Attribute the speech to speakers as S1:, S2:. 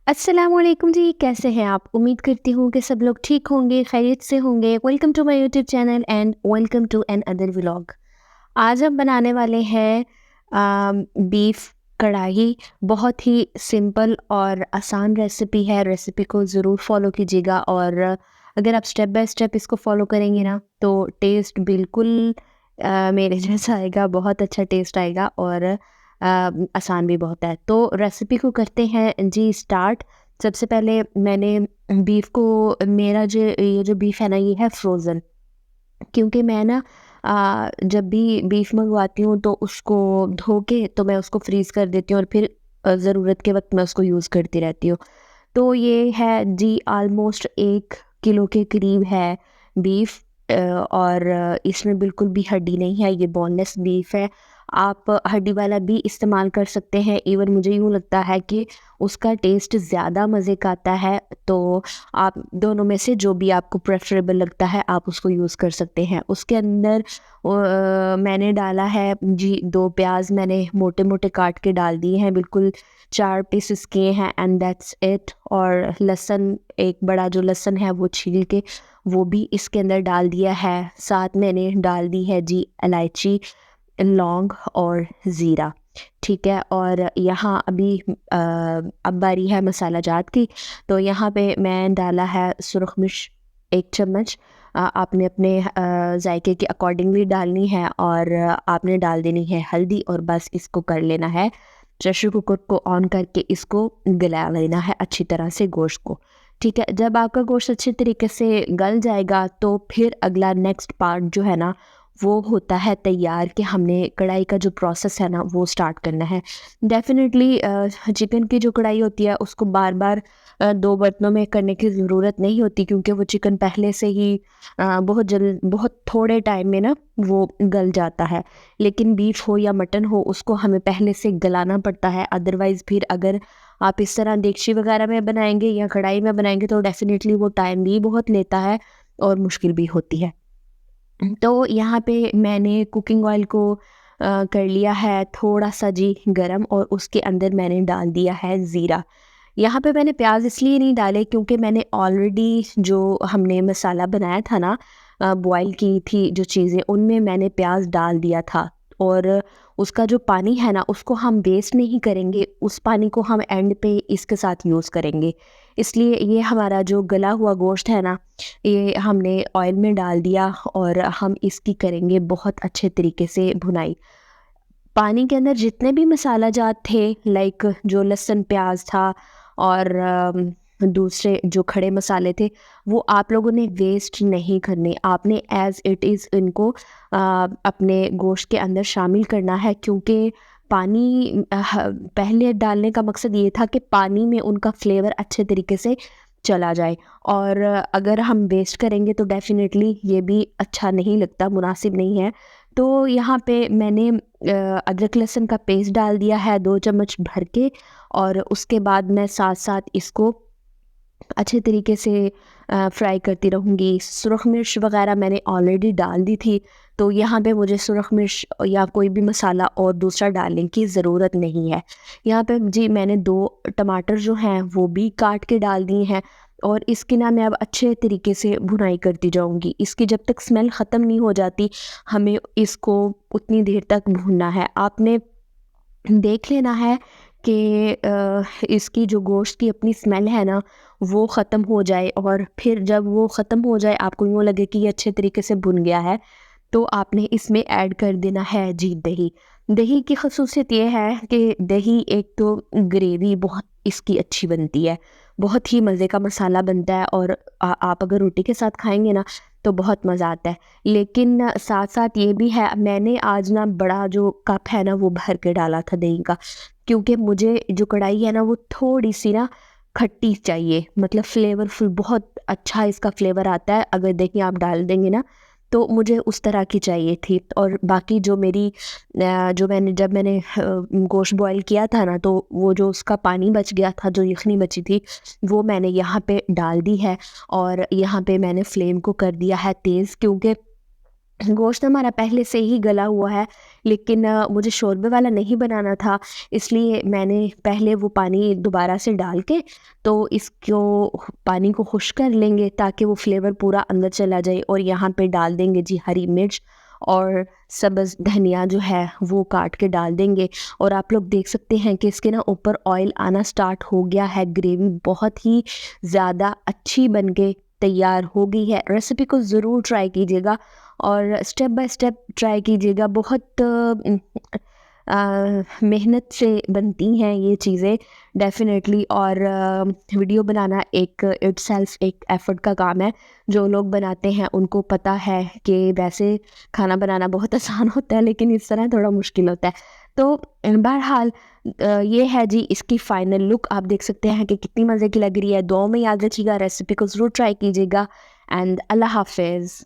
S1: अस्सलामुअलैकुम जी, कैसे हैं आप? उम्मीद करती हूँ कि सब लोग ठीक होंगे, खैरियत से होंगे। Welcome to my YouTube channel and welcome to another vlog. आज हम बनाने वाले हैं बीफ कढ़ाई। बहुत ही सिंपल और आसान रेसिपी है। रेसिपी को ज़रूर फॉलो कीजिएगा और अगर आप स्टेप बाय स्टेप इसको फॉलो करेंगे ना तो टेस्ट बिल्कुल मेरे जैसा आएगा, बहुत अच्छा टेस्ट आएगा और आसान भी बहुत है। तो रेसिपी को करते हैं जी स्टार्ट। सबसे पहले मैंने बीफ को, मेरा जो ये जो बीफ है ना ये है फ्रोज़न, क्योंकि मैं ना जब भी बीफ मंगवाती हूँ तो उसको धो के तो मैं उसको फ्रीज़ कर देती हूँ और फिर ज़रूरत के वक़्त मैं उसको यूज़ करती रहती हूँ। तो ये है जी ऑलमोस्ट 1 किलो के करीब है बीफ, और इसमें बिल्कुल भी हड्डी नहीं है, ये बोनलेस बीफ है। आप हड्डी वाला भी इस्तेमाल कर सकते हैं, इवन मुझे यूँ लगता है कि उसका टेस्ट ज़्यादा मज़े का आता है। तो आप दोनों में से जो भी आपको प्रेफ़रेबल लगता है आप उसको यूज़ कर सकते हैं। उसके अंदर मैंने डाला है जी 2 प्याज़ मैंने मोटे-मोटे काट के डाल दिए हैं, बिल्कुल 4 पीसेस किए हैं एंड दैट्स इट। और लहसुन, एक बड़ा जो लहसुन है वो छील के वो भी इसके अंदर डाल दिया है। साथ मैंने डाल दी है जी इलायची, लौंग और ज़ीरा, ठीक है। और यहाँ अभी अब बारी है मसाला जात की। तो यहाँ पे मैं डाला है सुरख मिर्च 1 चम्मच। आपने अपने जायके के अकॉर्डिंगली डालनी है और आपने डाल देनी है हल्दी और बस इसको कर लेना है। प्रेशर कुकर को ऑन करके इसको गला लेना है अच्छी तरह से गोश्त को, ठीक है। जब आपका गोश्त अच्छे तरीके से गल जाएगा तो फिर अगला नेक्स्ट पार्ट जो है ना वो होता है तैयार, कि हमने कढ़ाई का जो प्रोसेस है ना वो स्टार्ट करना है। डेफ़िनेटली चिकन की जो कढ़ाई होती है उसको बार-बार 2 बर्तनों में करने की ज़रूरत नहीं होती, क्योंकि वो चिकन पहले से ही बहुत थोड़े टाइम में ना वो गल जाता है। लेकिन बीफ हो या मटन हो उसको हमें पहले से गलाना पड़ता है, अदरवाइज़ फिर अगर आप इस तरह देगची वग़ैरह में बनाएँगे या कढ़ाई में बनाएँगे तो डेफ़िनेटली वो टाइम भी बहुत लेता है और मुश्किल भी होती है। तो यहाँ पे मैंने कुकिंग ऑयल को कर लिया है थोड़ा-सा जी गरम और उसके अंदर मैंने डाल दिया है ज़ीरा। यहाँ पे मैंने प्याज़ इसलिए नहीं डाले क्योंकि मैंने ऑलरेडी जो हमने मसाला बनाया था ना, बॉयल की थी जो चीज़ें उनमें मैंने प्याज़ डाल दिया था। और उसका जो पानी है ना उसको हम वेस्ट नहीं करेंगे, उस पानी को हम एंड पे इसके साथ यूज़ करेंगे। इसलिए ये हमारा जो गला हुआ गोश्त है ना ये हमने ऑयल में डाल दिया और हम इसकी करेंगे बहुत अच्छे तरीके से भुनाई। पानी के अंदर जितने भी मसाला जात थे, लाइक जो लहसुन प्याज था और दूसरे जो खड़े मसाले थे वो आप लोगों ने वेस्ट नहीं करने, आपने एज इट इज़ इनको अपने गोश्त के अंदर शामिल करना है। क्योंकि पानी पहले डालने का मकसद ये था कि पानी में उनका फ्लेवर अच्छे तरीके से चला जाए, और अगर हम वेस्ट करेंगे तो डेफ़िनेटली ये भी अच्छा नहीं लगता, मुनासिब नहीं है। तो यहाँ पे मैंने अदरक लहसुन का पेस्ट डाल दिया है 2 चम्मच भर के, और उसके बाद मैं साथ-साथ इसको अच्छे तरीके से फ्राई करती रहूँगी। सुरख मिर्च वग़ैरह मैंने ऑलरेडी डाल दी थी, तो यहाँ पे मुझे सुरख मिर्च या कोई भी मसाला और दूसरा डालने की ज़रूरत नहीं है। यहाँ पे जी मैंने 2 टमाटर जो हैं वो भी काट के डाल दिए हैं और इसकी ना मैं अब अच्छे तरीके से भुनाई करती जाऊँगी। इसकी जब तक स्मेल ख़त्म नहीं हो जाती, हमें इसको उतनी देर तक भूनना है। आपने देख लेना है कि इसकी जो गोश्त की अपनी स्मेल है ना वो ख़त्म हो जाए, और फिर जब वो ख़त्म हो जाए आपको यूँ लगे कि ये अच्छे तरीके से भुन गया है, तो आपने इसमें ऐड कर देना है जी दही। दही की ख़ुसूसियत ये है कि दही एक तो ग्रेवी बहुत इसकी अच्छी बनती है, बहुत ही मज़े का मसाला बनता है, और आप अगर रोटी के साथ खाएँगे ना तो बहुत मज़ा आता है। लेकिन साथ-साथ ये भी है, मैंने आज ना बड़ा जो कप है ना वो भर के डाला था दही का, क्योंकि मुझे जो कढ़ाई है ना वो थोड़ी-सी ना खट्टी चाहिए, मतलब फ्लेवरफुल, बहुत अच्छा इसका फ्लेवर आता है अगर दही आप डाल देंगे ना, तो मुझे उस तरह की चाहिए थी। और बाकी जो मेरी जो मैंने जब मैंने गोश्त बॉयल किया था ना तो वो जो उसका पानी बच गया था, जो यखनी बची थी, वो मैंने यहाँ पे डाल दी है। और यहाँ पे मैंने फ्लेम को कर दिया है तेज़, क्योंकि गोश्त हमारा पहले से ही गला हुआ है, लेकिन मुझे शोरबे वाला नहीं बनाना था, इसलिए मैंने पहले वो पानी दोबारा से डाल के तो इसको पानी को खुश्क कर लेंगे ताकि वो फ्लेवर पूरा अंदर चला जाए। और यहाँ पे डाल देंगे जी हरी मिर्च और सब्ज़ धनिया जो है वो काट के डाल देंगे। और आप लोग देख सकते हैं कि इसके ना ऊपर ऑयल आना स्टार्ट हो गया है। ग्रेवी बहुत ही ज़्यादा अच्छी बन के तैयार हो गई है। रेसिपी को ज़रूर ट्राई कीजिएगा और स्टेप बाय स्टेप ट्राई कीजिएगा। बहुत मेहनत से बनती हैं ये चीज़ें डेफ़िनेटली। और वीडियो बनाना एक इटसेल्फ एक एफ़र्ट का काम है। जो लोग बनाते हैं उनको पता है कि वैसे खाना बनाना बहुत आसान होता है, लेकिन इस तरह थोड़ा मुश्किल होता है। तो बहरहाल ये है जी इसकी फ़ाइनल लुक। आप देख सकते हैं कि कितनी मज़े की लग रही है। दुआओं में याद रखिएगा, रेसिपी को ज़रूर ट्राई कीजिएगा एंड अल्लाह हाफ़िज़।